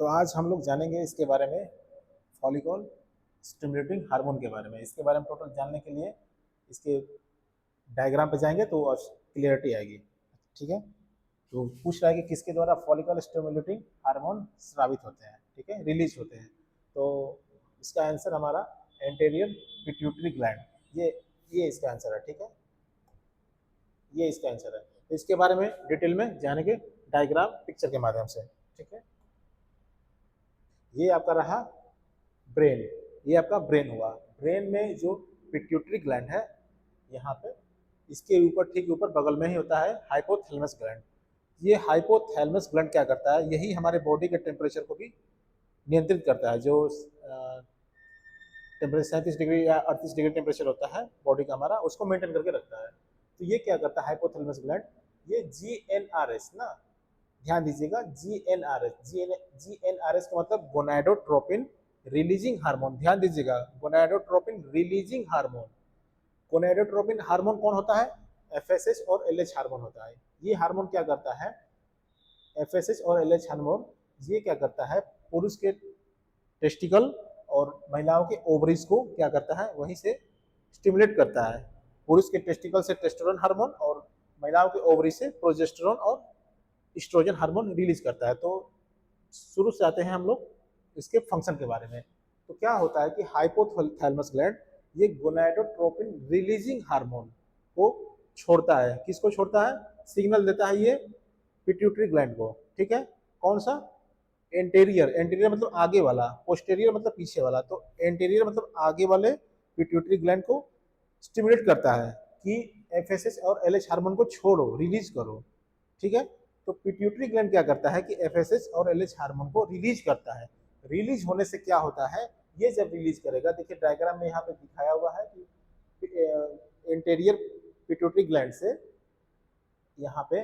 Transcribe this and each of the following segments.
तो आज हम लोग जानेंगे इसके बारे में, फॉलिकल स्टिमुलेटिंग हार्मोन के बारे में। इसके बारे में टोटल जानने के लिए इसके डायग्राम पे जाएंगे तो क्लियरिटी आएगी। ठीक है, तो पूछ रहा है कि किसके द्वारा फॉलिकल स्टिमुलेटिंग हार्मोन स्रावित होते हैं, ठीक है, रिलीज होते हैं। तो इसका आंसर हमारा एंटेरियर पिट्यूटरी ग्लैंड, ये इसका आंसर है। ठीक है, ये इसका आंसर है। तो इसके बारे में डिटेल में जानेंगे डायग्राम पिक्चर के माध्यम से। ठीक है, ये आपका रहा ब्रेन, ये आपका ब्रेन हुआ। ब्रेन में जो पिट्यूटरी ग्लैंड है यहाँ पे, इसके ऊपर ठीक ऊपर बगल में ही होता है हाइपोथैलेमस ग्लैंड। ये हाइपोथैलेमस ग्लैंड क्या करता है, यही हमारे बॉडी के टेम्परेचर को भी नियंत्रित करता है। जो टेम्परेचर 37 डिग्री या 38 डिग्री टेम्परेचर होता है बॉडी का हमारा, उसको मेंटेन करके रखता है। तो ये क्या करता है हाइपोथैलेमस ग्लैंड, ये GnRH ना, ध्यान दीजिएगा, GnRH का मतलब गोनाडोट्रोपिन रिलीजिंग हार्मोन। ध्यान दीजिएगा, gonadotropin releasing hormone. Gonadotropin hormone कौन होता है? FSH और LH हार्मोन होता है। ये हार्मोन क्या करता है, FSH और LH हार्मोन, ये क्या करता है, पुरुष के टेस्टिकल और महिलाओं के ओवरीज को क्या करता है, वहीं से स्टिमुलेट करता है। पुरुष के टेस्टिकल से टेस्टोस्टेरोन हार्मोन और महिलाओं के ओवरी से प्रोजेस्टेरोन और एस्ट्रोजन हार्मोन रिलीज करता है। तो शुरू से आते हैं हम लोग इसके फंक्शन के बारे में। तो क्या होता है कि हाइपोथैलेमस ग्लैंड ये गोनाडोट्रोपिन रिलीजिंग हार्मोन को छोड़ता है। किसको छोड़ता है? सिग्नल देता है ये पिट्यूटरी ग्लैंड को। ठीक है, कौन सा? एंटेरियर, एंटेरियर मतलब आगे वाला, पोस्टेरियर मतलब पीछे वाला। तो एंटेरियर मतलब आगे वाले पिट्यूटरी ग्लैंड को स्टिमुलेट करता है कि FSH और LH हार्मोन को छोड़ो, रिलीज करो। ठीक है, तो पिट्यूटरी ग्लैंड क्या करता है कि FSH और LH हार्मोन को रिलीज करता है। रिलीज होने से क्या होता है, ये जब रिलीज करेगा, देखिए डायग्राम में यहाँ पे दिखाया हुआ है कि एंटेरियर पिट्यूटरी ग्लैंड से यहाँ पे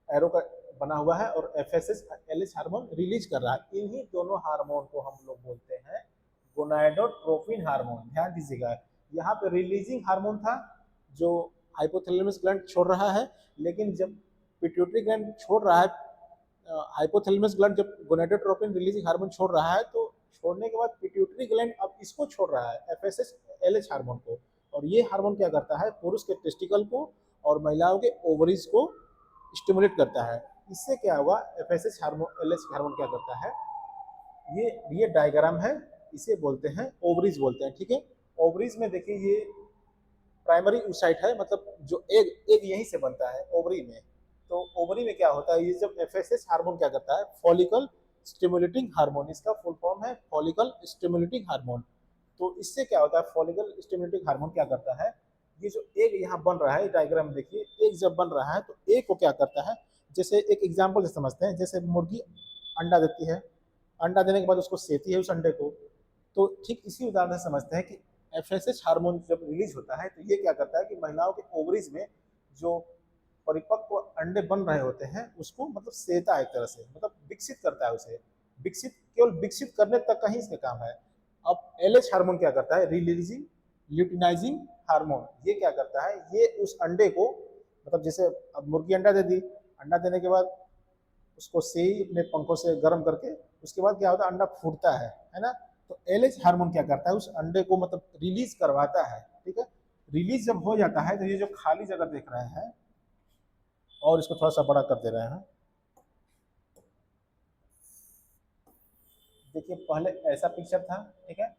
एरो का बना हुआ है और FSH LH हार्मोन रिलीज कर रहा है। इन्हीं दोनों हार्मोन को हम लोग बोलते हैं गोनाडोट्रोपिन हार्मोन। ध्यान दीजिएगा, यहाँ पे रिलीजिंग हार्मोन था जो हाइपोथैलेमस ग्लैंड छोड़ रहा है, लेकिन जब पिट्यूटरी ग्लैंड छोड़ रहा है, हाइपोथैलेमस ग्लैंड जब गोनाडोट्रोपिन रिलीजिंग हार्मोन छोड़ रहा है, तो छोड़ने के बाद पिट्यूटरी ग्लैंड अब इसको छोड़ रहा है, FSH LH हार्मोन को। और ये हार्मोन क्या करता है, पुरुष के टेस्टिकल को और महिलाओं के ओवरीज को स्टिमुलेट करता है। इससे क्या होगा, FSH हार्मोन LH हार्मोन क्या करता है, ये डायग्राम है, इसे बोलते हैं ओवरीज बोलते हैं। ठीक है, ओवरीज में देखिए ये प्राइमरी oocyte है, मतलब जो एग एग यहीं से बनता है ओवरी में। तो ओवरी में क्या होता है, ये जब FSH हार्मोन क्या करता है, फॉलिकल स्टिमुलेटिंग हार्मोन, इसका फुल फॉर्म है फॉलिकल स्टिमुलेटिंग हार्मोन। तो इससे क्या होता है, फॉलिकल स्टिमुलेटिंग हार्मोन क्या करता है, ये जो एग यहाँ बन रहा है, डायग्राम देखिए, एग जब बन रहा है तो एग को क्या करता है, जैसे एक एग्जाम्पल से समझते हैं, जैसे मुर्गी अंडा देती है, अंडा देने के बाद उसको सेती है उस अंडे को। तो ठीक इसी उदाहरण से समझते हैं कि FSH हार्मोन जब रिलीज होता है तो ये क्या करता है कि महिलाओं के ओवरीज में जो परिपक्व अंडे बन रहे होते हैं उसको मतलब सेता है, एक तरह से मतलब विकसित करता है उसे। विकसित, केवल विकसित करने तक का ही इसका काम है। अब LH हार्मोन क्या करता है, रिलीजिंग ल्यूटिनाइजिंग हार्मोन, ये क्या करता है, ये उस अंडे को, मतलब जैसे अब मुर्गी अंडा दे दी, अंडा देने के बाद उसको सेई अपने पंखों से गर्म करके, उसके बाद क्या होता है, अंडा फूटता है ना। तो LH हार्मोन क्या करता है, उस अंडे को मतलब रिलीज करवाता है। ठीक है, रिलीज जब हो जाता है तो ये जो खाली जगह देख रहे हैं, और इसको थोड़ा सा बड़ा कर दे रहे हैं, देखिए पहले ऐसा पिक्चर था। ठीक है,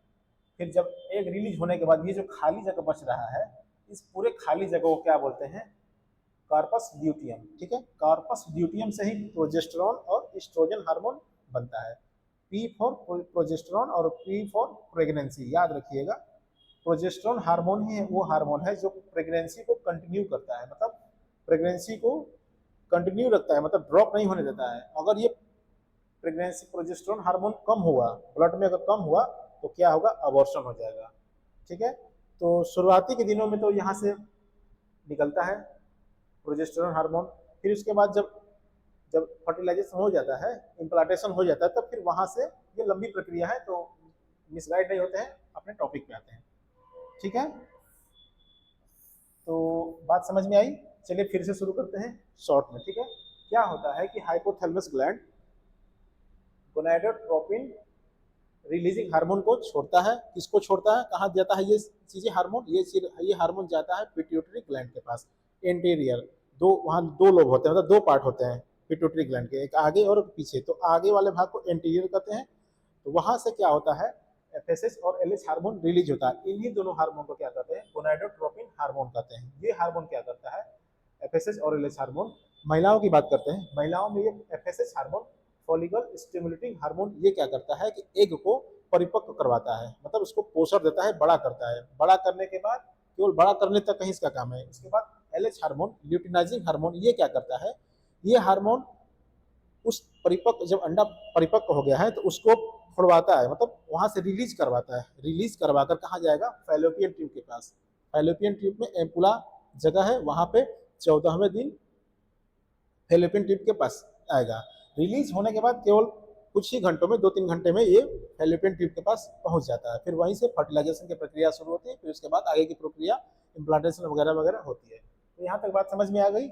फिर जब एग रिलीज होने के बाद ये जो खाली जगह बच रहा है, इस पूरे खाली जगह को क्या बोलते हैं, कार्पस ल्यूटियम। ठीक है, कार्पस ल्यूटियम से ही प्रोजेस्टेरॉन और एस्ट्रोजन हार्मोन बनता है। P फॉर प्रोजेस्टेरॉन और P फॉर प्रेगनेंसी, याद रखिएगा। प्रोजेस्टेरॉन हार्मोन ही वो हार्मोन है जो प्रेगनेंसी को कंटिन्यू करता है, मतलब प्रेगनेंसी को कंटिन्यू रखता है, मतलब ड्रॉप नहीं होने देता है। अगर ये प्रेगनेंसी प्रोजेस्टेरॉन हार्मोन कम हुआ, ब्लड में अगर कम हुआ, तो क्या होगा, अबॉर्शन हो जाएगा। ठीक है, तो शुरुआती के दिनों में तो यहाँ से निकलता है प्रोजेस्टेरॉन हार्मोन। फिर उसके बाद जब जब फर्टिलाइजेशन हो जाता है, इम्प्लांटेशन हो जाता है, तब फिर वहां से, ये लंबी प्रक्रिया है, तो मिसगाइड नहीं होते हैं, अपने टॉपिक पे आते हैं। ठीक है, तो बात समझ में आई। चलिए फिर से शुरू करते हैं शॉर्ट में। ठीक है, क्या होता है कि hypothalamus gland gonadotropin releasing hormone को छोड़ता है। किसको छोड़ता है, कहाँ जाता है ये चीजें हार्मोन, ये हार्मोन जाता है पिट्यूटरी ग्लैंड के पास, एंटीरियर। दो वहाँ दो लोब होते हैं, मतलब दो पार्ट होते हैं पिट्यूटरी ग्लैंड के, एक आगे और पीछे। तो आगे वाले भाग को एंटीरियर कहते हैं। तो वहां से क्या होता है, एफएसएच और एलएच हार्मोन रिलीज होता है। इन्हीं दोनों हार्मोन को क्या कहते हैं, गोनाडोट्रोपिन हार्मोन कहते हैं। ये हार्मोन क्या करता है, एफएसएच और एलएच हार्मोन। महिलाओं की बात करते हैं, महिलाओं में ये FSH hormone, follicle stimulating hormone, ये क्या करता है कि एग को परिपक्व करवाता है, मतलब उसको पोषण देता है, बड़ा करता है। बड़ा करने के बाद, केवल बड़ा करने तक कहीं इसका काम है। उसके बाद एलएच हार्मोन, ल्यूटिनाइजिंग हार्मोन, ये क्या करता है, ये हार्मोन उस परिपक्व, जब अंडा परिपक्व हो गया है तो उसको छुड़वाता है, मतलब वहां से रिलीज करवाता है। रिलीज करवाकर कहाँ जाएगा, फैलोपियन ट्यूब के पास। फैलोपियन ट्यूब में एम्पुला जगह है, वहां पे 14वें दिन फैलोपियन ट्यूब के पास आएगा। रिलीज होने के बाद केवल कुछ ही घंटों में, 2-3 घंटे में ये फैलोपियन ट्यूब के पास पहुंच जाता है। फिर वहीं से फर्टिलाइजेशन की प्रक्रिया शुरू होती है। फिर उसके बाद आगे की प्रक्रिया इम्प्लांटेशन वगैरह वगैरह होती है। तो यहाँ तक बात समझ में आ गई।